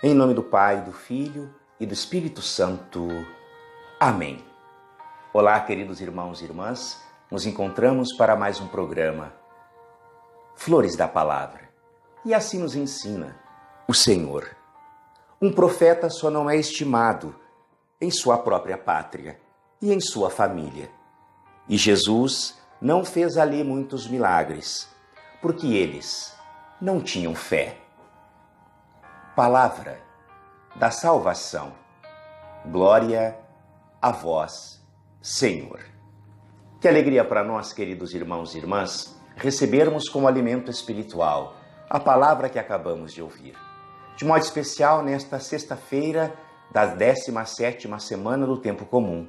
Em nome do Pai, do Filho e do Espírito Santo. Amém. Olá, queridos irmãos e irmãs. Nos encontramos para mais um programa Flores da Palavra. E assim nos ensina o Senhor. Um profeta só não é estimado em sua própria pátria e em sua família. E Jesus não fez ali muitos milagres, porque eles não tinham fé. Palavra da salvação. Glória a vós, Senhor. Que alegria para nós, queridos irmãos e irmãs, recebermos como alimento espiritual a palavra que acabamos de ouvir. De modo especial, nesta sexta-feira da 17ª semana do Tempo Comum.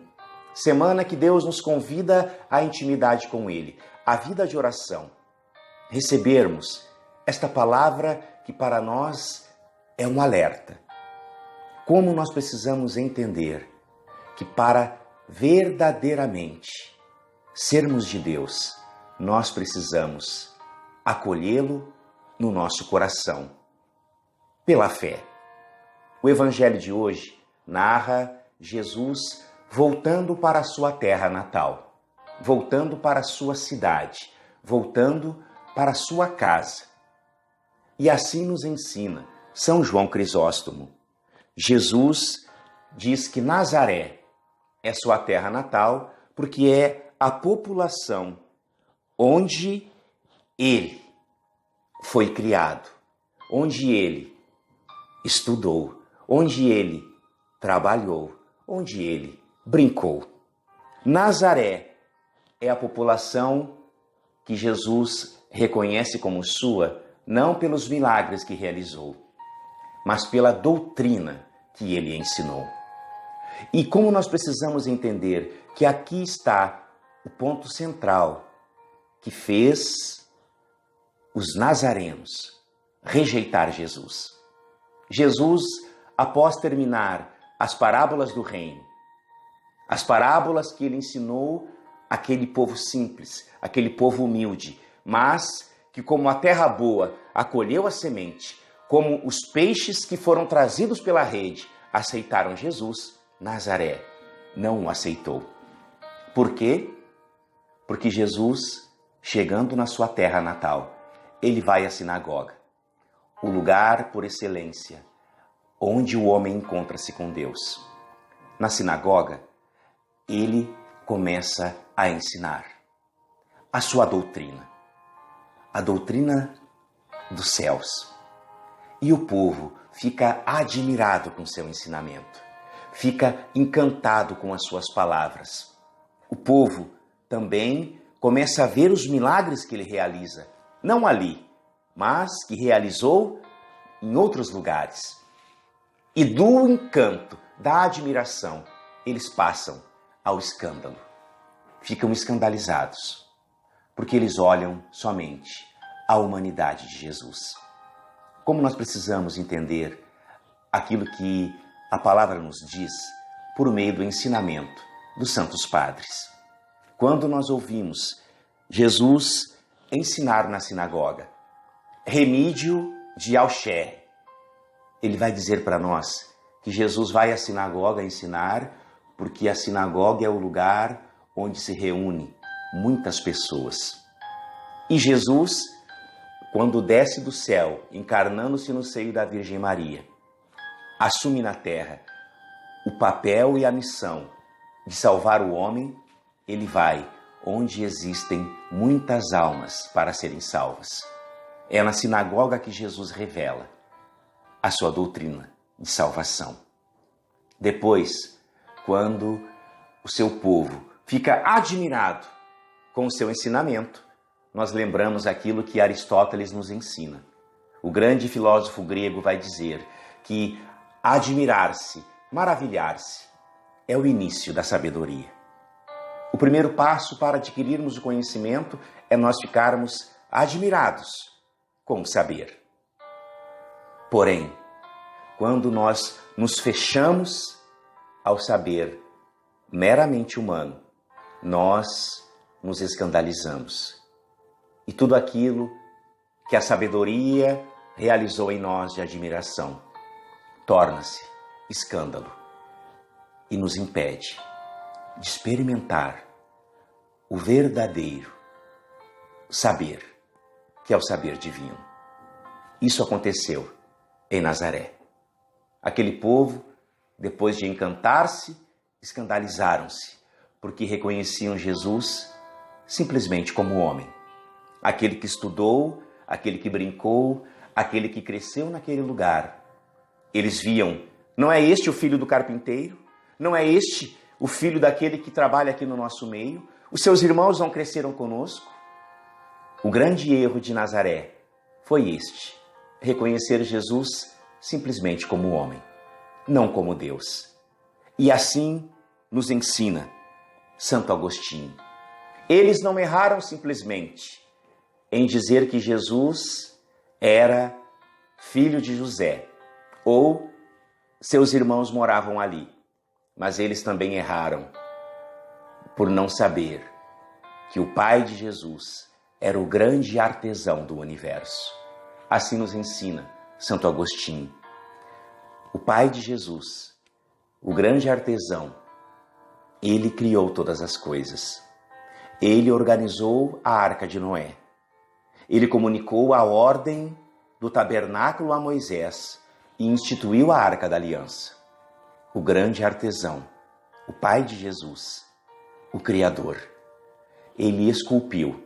Semana que Deus nos convida à intimidade com Ele, à vida de oração. Recebermos esta palavra que para nós é um alerta. Como nós precisamos entender que para verdadeiramente sermos de Deus, nós precisamos acolhê-lo no nosso coração, pela fé. O Evangelho de hoje narra Jesus voltando para a sua terra natal, voltando para a sua cidade, voltando para a sua casa. E assim nos ensina São João Crisóstomo. Jesus diz que Nazaré é sua terra natal porque é a população onde ele foi criado, onde ele estudou, onde ele trabalhou, onde ele brincou. Nazaré é a população que Jesus reconhece como sua, não pelos milagres que realizou, mas pela doutrina que ele ensinou. E como nós precisamos entender que aqui está o ponto central que fez os nazarenos rejeitar Jesus. Jesus, após terminar as parábolas do reino, as parábolas que ele ensinou àquele povo simples, aquele povo humilde, mas que como a terra boa acolheu a semente, como os peixes que foram trazidos pela rede aceitaram Jesus, Nazaré não o aceitou. Por quê? Porque Jesus, chegando na sua terra natal, ele vai à sinagoga, o lugar por excelência, onde o homem encontra-se com Deus. Na sinagoga, ele começa a ensinar a sua doutrina, a doutrina dos céus. E o povo fica admirado com seu ensinamento, fica encantado com as suas palavras. O povo também começa a ver os milagres que ele realiza, não ali, mas que realizou em outros lugares. E do encanto, da admiração, eles passam ao escândalo. Ficam escandalizados, porque eles olham somente a humanidade de Jesus. Como nós precisamos entender aquilo que a palavra nos diz por meio do ensinamento dos santos padres. Quando nós ouvimos Jesus ensinar na sinagoga, Remídio de Alché, ele vai dizer para nós que Jesus vai à sinagoga ensinar porque a sinagoga é o lugar onde se reúne muitas pessoas. E Jesus, quando desce do céu, encarnando-se no seio da Virgem Maria, assume na terra o papel e a missão de salvar o homem. Ele vai onde existem muitas almas para serem salvas. É na sinagoga que Jesus revela a sua doutrina de salvação. Depois, quando o seu povo fica admirado com o seu ensinamento, nós lembramos aquilo que Aristóteles nos ensina. O grande filósofo grego vai dizer que admirar-se, maravilhar-se, é o início da sabedoria. O primeiro passo para adquirirmos o conhecimento é nós ficarmos admirados com o saber. Porém, quando nós nos fechamos ao saber meramente humano, nós nos escandalizamos. E tudo aquilo que a sabedoria realizou em nós de admiração torna-se escândalo e nos impede de experimentar o verdadeiro saber, que é o saber divino. Isso aconteceu em Nazaré. Aquele povo, depois de encantar-se, escandalizaram-se, porque reconheciam Jesus simplesmente como homem. Aquele que estudou, aquele que brincou, aquele que cresceu naquele lugar. Eles viam, não é este o filho do carpinteiro? Não é este o filho daquele que trabalha aqui no nosso meio? Os seus irmãos não cresceram conosco? O grande erro de Nazaré foi este: reconhecer Jesus simplesmente como homem, não como Deus. E assim nos ensina Santo Agostinho. Eles não erraram simplesmente em dizer que Jesus era filho de José ou seus irmãos moravam ali, mas eles também erraram por não saber que o pai de Jesus era o grande artesão do universo. Assim nos ensina Santo Agostinho. O pai de Jesus, o grande artesão, ele criou todas as coisas. Ele organizou a Arca de Noé. Ele comunicou a ordem do tabernáculo a Moisés e instituiu a Arca da Aliança. O grande artesão, o pai de Jesus, o Criador, ele esculpiu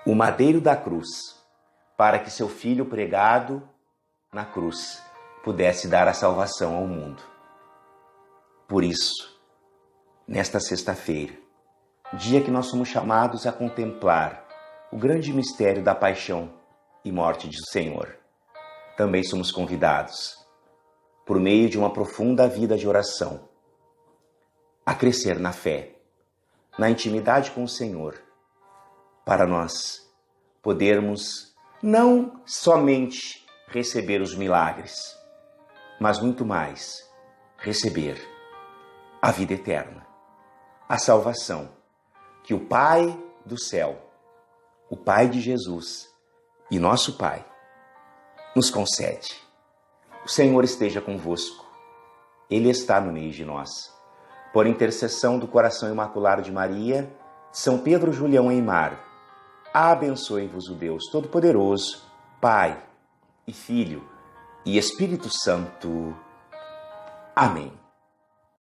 o madeiro da cruz para que seu filho pregado na cruz pudesse dar a salvação ao mundo. Por isso, nesta sexta-feira, dia que nós somos chamados a contemplar o grande mistério da paixão e morte do Senhor, também somos convidados, por meio de uma profunda vida de oração, a crescer na fé, na intimidade com o Senhor, para nós podermos não somente receber os milagres, mas muito mais receber a vida eterna, a salvação que o Pai do céu, o Pai de Jesus e nosso Pai nos concede. O Senhor esteja convosco. Ele está no meio de nós. Por intercessão do coração imaculado de Maria, São Pedro Julião Eymar, abençoe-vos o Deus Todo-Poderoso, Pai e Filho e Espírito Santo. Amém.